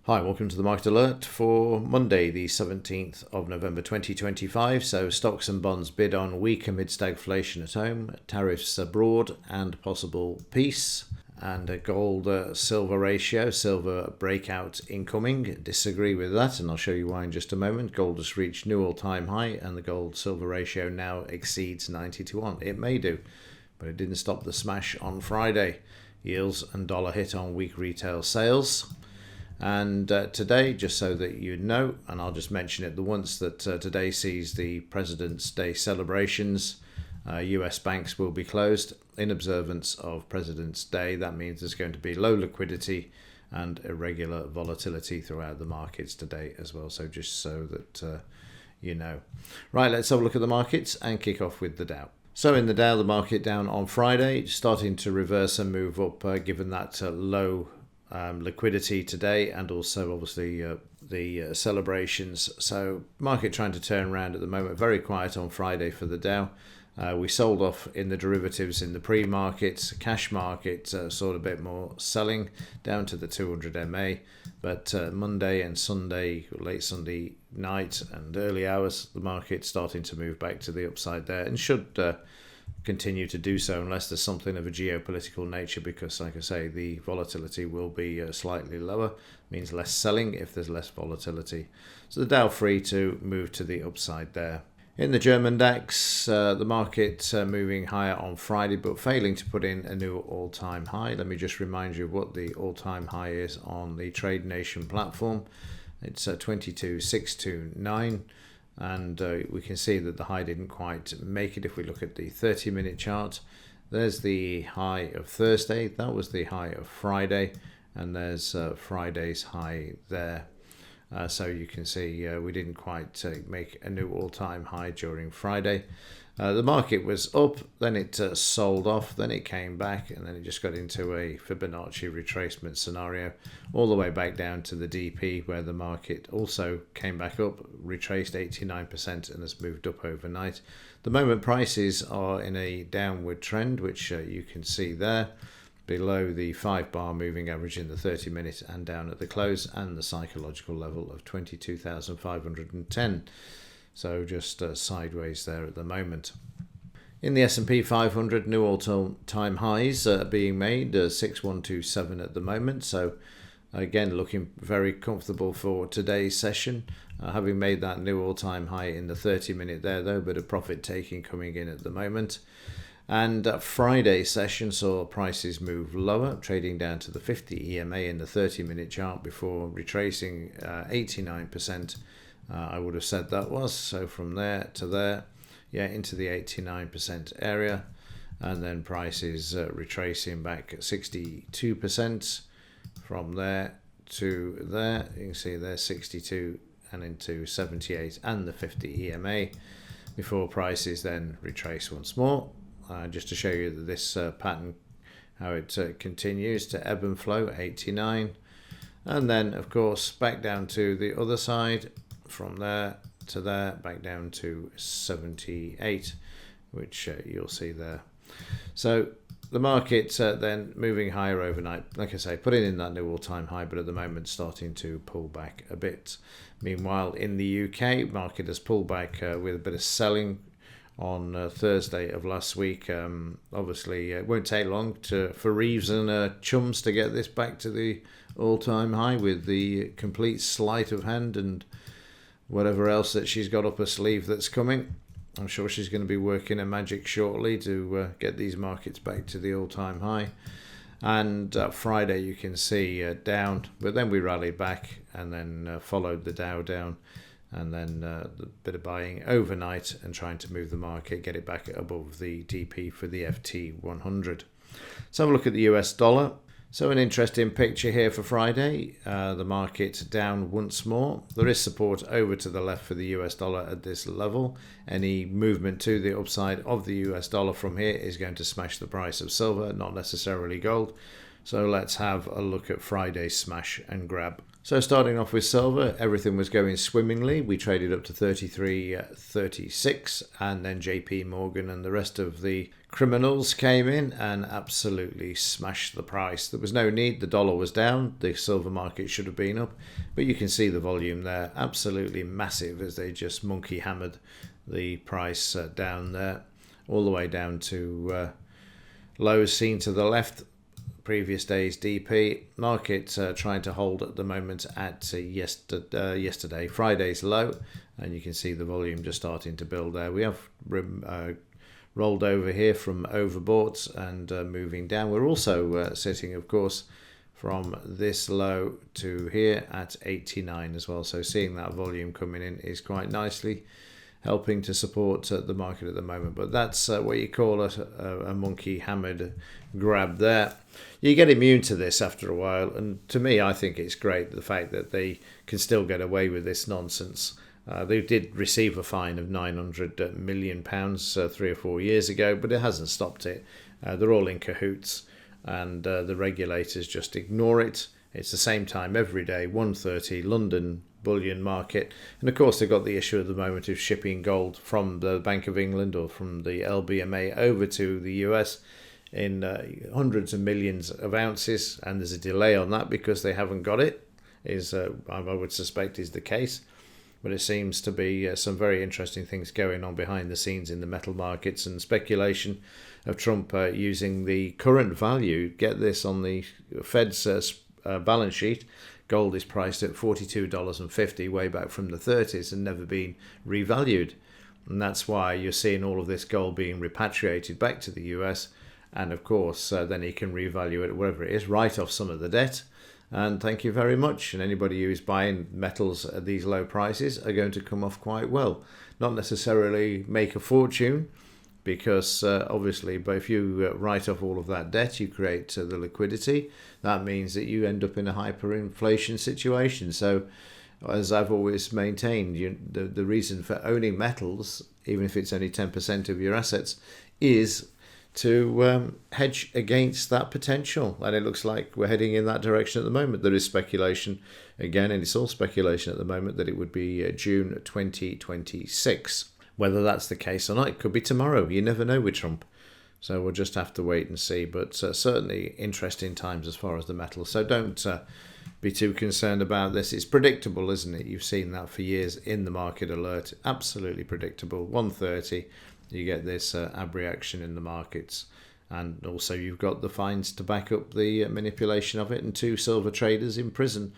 Hi, welcome to the Market Alert for Monday, the 17th of November 2025. So, stocks and bonds bid on weak amid stagflation at home, tariffs abroad, and possible peace. And a gold-silver ratio, silver breakout incoming. Disagree with that, and I'll show you why in just a moment. Gold has reached new all-time high, and the gold-silver ratio now exceeds 90 to 1. It may do, but it didn't stop the smash on Friday. Yields and dollar hit on weak retail sales. And today, just so that you know, and I'll just mention it the once, that today sees the President's Day celebrations. US banks will be closed in observance of President's Day. That means there's going to be low liquidity and irregular volatility throughout the markets today as well. So just so that you know. Right, let's have a look at the markets and kick off with the Dow. So in the Dow, the market down on Friday, starting to reverse and move up given that low liquidity today, and also obviously the celebrations. So market trying to turn around at the moment. Very quiet on Friday for the Dow. We sold off in the derivatives in the pre-market. Cash market saw a bit more selling down to the 200 MA, but Monday and Sunday, late Sunday night and early hours, the market starting to move back to the upside there, and should continue to do so unless there's something of a geopolitical nature, because like I say, the volatility will be slightly lower, means less selling if there's less volatility. So the Dow free to move to the upside there. In the German DAX, the market moving higher on Friday but failing to put in a new all-time high. Let me just remind you of what the all-time high is on the Trade Nation platform. It's 22,629. And we can see that the high didn't quite make it. If we look at the 30-minute chart, there's the high of Thursday, that was the high of Friday, and there's Friday's high there. So you can see we didn't quite make a new all-time high during Friday. The market was up, then it sold off, then it came back, and then it just got into a Fibonacci retracement scenario all the way back down to the DP, where the market also came back up, retraced 89% and has moved up overnight. The moment prices are in a downward trend, which you can see there below the 5-bar moving average in the 30-minute and down at the close, and the psychological level of 22,510. So just sideways there at the moment. In the S&P 500, new all-time highs are being made, 6127 at the moment. So again, looking very comfortable for today's session. Having made that new all-time high in the 30-minute there, though, but a profit taking coming in at the moment. And Friday's session saw prices move lower, trading down to the 50 EMA in the 30-minute chart before retracing 89%. I would have said that was. So from there to there, into the 89% area. And then prices retracing back at 62%. From there to there, you can see there 62 and into 78 and the 50 EMA before prices then retrace once more. Just to show you that this pattern, how it continues to ebb and flow, 89. And then, of course, back down to the other side. From there to there, back down to 78, which you'll see there. So the market then moving higher overnight, like I say, putting in that new all-time high, but at the moment starting to pull back a bit. Meanwhile, in the UK, market has pulled back with a bit of selling on Thursday of last week. Obviously, it won't take long for Reeves and chums to get this back to the all-time high with the complete sleight of hand and whatever else that she's got up her sleeve that's coming. I'm sure she's going to be working a magic shortly to get these markets back to the all-time high. And Friday you can see down, but then we rallied back and then followed the Dow down, and then a bit of buying overnight and trying to move the market, get it back above the DP for the FT 100. Let's have a look at the US dollar. So an interesting picture here for Friday. The market down once more. There is support over to the left for the US dollar at this level. Any movement to the upside of the US dollar from here is going to smash the price of silver, not necessarily gold. So let's have a look at Friday's smash and grab. So starting off with silver, everything was going swimmingly. We traded up to 33.36, and then JP Morgan and the rest of the criminals came in and absolutely smashed the price. There was no need. The dollar was down. The silver market should have been up. But you can see the volume there. Absolutely massive as they just monkey hammered the price down there. All the way down to lows seen to the left. Previous day's DP. Market trying to hold at the moment at yesterday, Friday's low. And you can see the volume just starting to build there. We have rolled over here from overbought and moving down. We're also sitting, of course, from this low to here at 89 as well. So seeing that volume coming in is quite nicely helping to support the market at the moment. But that's what you call a monkey hammered grab there. You get immune to this after a while, and to me I think it's great the fact that they can still get away with this nonsense. They did receive a fine of £900 million 3 or 4 years ago, but it hasn't stopped it. They're all in cahoots, and the regulators just ignore it. It's the same time every day, 1:30 London bullion market. And of course they've got the issue at the moment of shipping gold from the Bank of England or from the LBMA over to the US in hundreds of millions of ounces, and there's a delay on that because they haven't got it, I would suspect is the case. But it seems to be some very interesting things going on behind the scenes in the metal markets, and speculation of Trump using the current value. Get this, on the Fed's balance sheet, gold is priced at $42.50 way back from the 30s and never been revalued. And that's why you're seeing all of this gold being repatriated back to the US. And of course, then he can revalue it, wherever it is, write off some of the debt. And thank you very much. And anybody who is buying metals at these low prices are going to come off quite well. Not necessarily make a fortune, because obviously, but if you write off all of that debt, you create the liquidity. That means that you end up in a hyperinflation situation. So, as I've always maintained, the reason for owning metals, even if it's only 10% of your assets, is to hedge against that potential. And it looks like we're heading in that direction at the moment. There is speculation, again, and it's all speculation at the moment, that it would be June 2026. Whether that's the case or not, it could be tomorrow. You never know with Trump. So we'll just have to wait and see. But certainly interesting times as far as the metals. So don't be too concerned about this. It's predictable, isn't it? You've seen that for years in the market alert. Absolutely predictable. 130, you get this ab reaction in the markets. And also you've got the fines to back up the manipulation of it, and 2 silver traders in prison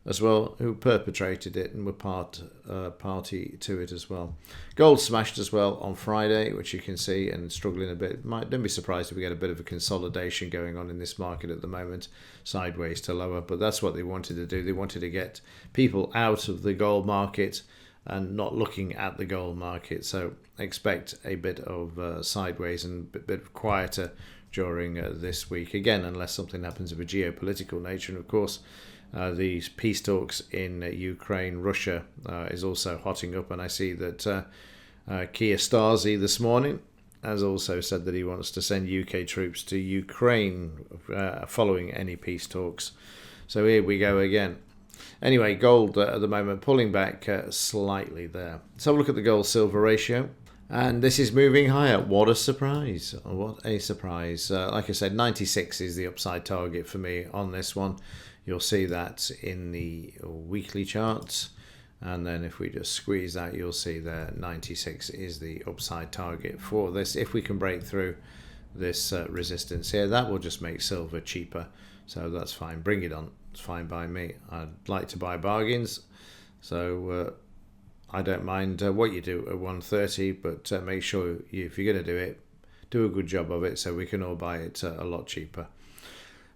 as well, who perpetrated it and were party to it as well. Gold smashed as well on Friday, which you can see, and struggling a bit. Don't be surprised if we get a bit of a consolidation going on in this market at the moment, sideways to lower. But that's what they wanted to do. They wanted to get people out of the gold market and not looking at the gold market. So expect a bit of sideways and a bit quieter during this week. Again, unless something happens of a geopolitical nature. And of course, these peace talks in Ukraine, Russia is also hotting up, and I see that Keir Starmer this morning has also said that he wants to send UK troops to Ukraine following any peace talks. So here we go again. Anyway, gold at the moment pulling back slightly there. Let's have a look at the gold-silver ratio. And this is moving higher. What a surprise. What a surprise. Like I said, 96 is the upside target for me on this one. You'll see that in the weekly charts. And then if we just squeeze that, you'll see there 96 is the upside target for this. If we can break through this resistance here, that will just make silver cheaper. So that's fine. Bring it on. It's fine by me. I'd like to buy bargains. So I don't mind what you do at 130, but make sure if you're going to do it, do a good job of it so we can all buy it a lot cheaper.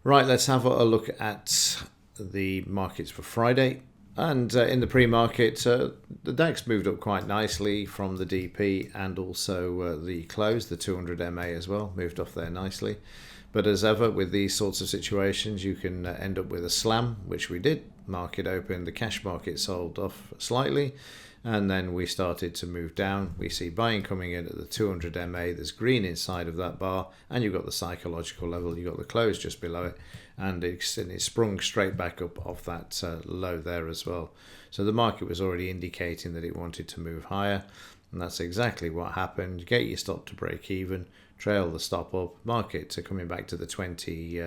Right, let's have a look at the markets for Friday. And in the pre-market, the DAX moved up quite nicely from the DP, and also the close, the 200 MA as well, moved off there nicely. But as ever, with these sorts of situations, you can end up with a slam, which we did. Market open, the cash market sold off slightly, and then we started to move down. We see buying coming in at the 200 MA. There's green inside of that bar, and you've got the psychological level. You've got the close just below it, and it sprung straight back up off that low there as well. So the market was already indicating that it wanted to move higher, and that's exactly what happened. Get your stop to break even, trail the stop up. Markets are coming back to the 20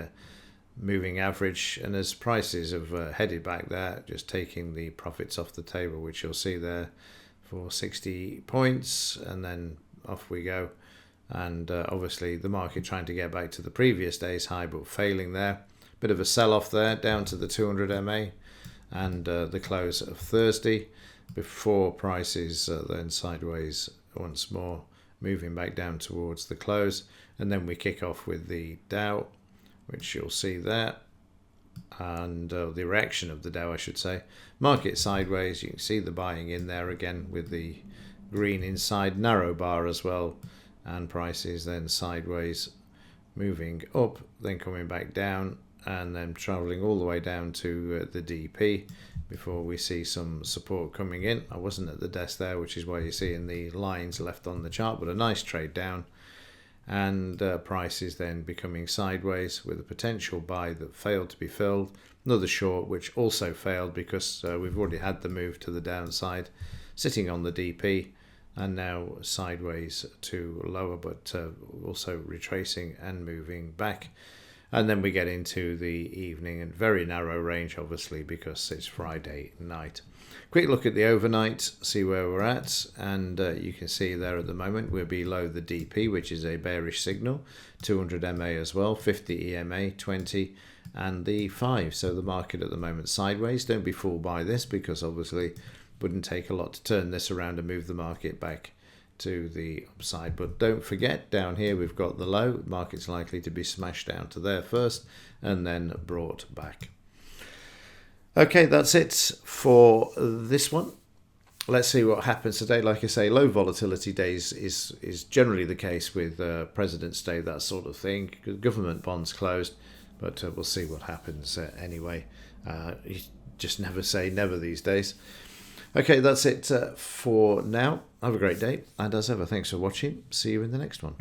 moving average, and as prices have headed back there, just taking the profits off the table, which you'll see there for 60 points, and then off we go. And obviously the market trying to get back to the previous day's high, but failing there. Bit of a sell-off there down to the 200 MA and the close of Thursday, before prices then sideways once more, moving back down towards the close. And then we kick off with the Dow, which you'll see there, and the reaction of the Dow, I should say. Market sideways, you can see the buying in there again with the green inside, narrow bar as well, and prices then sideways, moving up, then coming back down, and then travelling all the way down to the DP before we see some support coming in. I wasn't at the desk there, which is why you're seeing the lines left on the chart, but a nice trade down, and prices then becoming sideways with a potential buy that failed to be filled. Another short which also failed because we've already had the move to the downside, sitting on the DP, and now sideways to lower, but also retracing and moving back. And then we get into the evening, and very narrow range obviously because it's Friday night. Quick look at the overnight, see where we're at, and you can see there at the moment we're below the DP, which is a bearish signal, 200 MA as well, 50 EMA, 20, and the 5. So the market at the moment sideways. Don't be fooled by this, because obviously wouldn't take a lot to turn this around and move the market back to the upside. But don't forget, down here we've got the low. Market's likely to be smashed down to there first and then brought back. Okay, that's it for this one. Let's see what happens today. Like I say, low volatility days is generally the case with President's Day, that sort of thing. Government bonds closed, but we'll see what happens anyway. You just never say never these days. Okay, that's it for now. Have a great day, and as ever, thanks for watching. See you in the next one.